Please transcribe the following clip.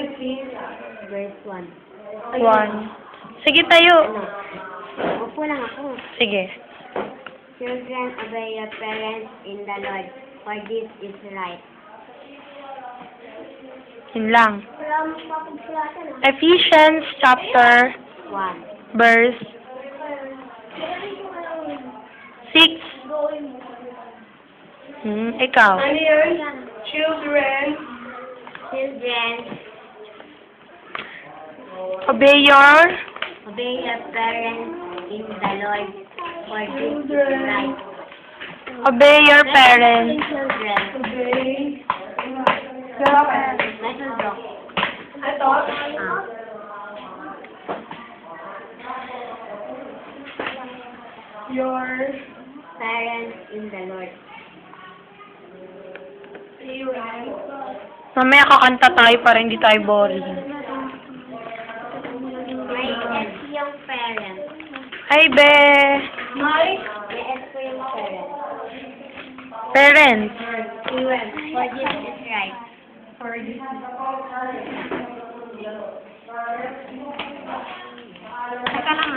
Verse 1. 1. Sige tayo. Upo lang ako. Sige. Children, obey your parents in the Lord, for this is right. Yun lang. Wala mo pa akong sulatan Ephesians chapter 1. verse 6. Ikaw. Ano yun? Children. Children, Obey your obey your parents in the Lord, for this is right. obey your parents. Children, Obey. little dog. Ito. Your Parents in the Lord. parents. Mamaya kakanta tayo para hindi tayo boring. May S yung parents. Hi, be! My May S ko yung parents. Parents. For this is right. for this. Teka lang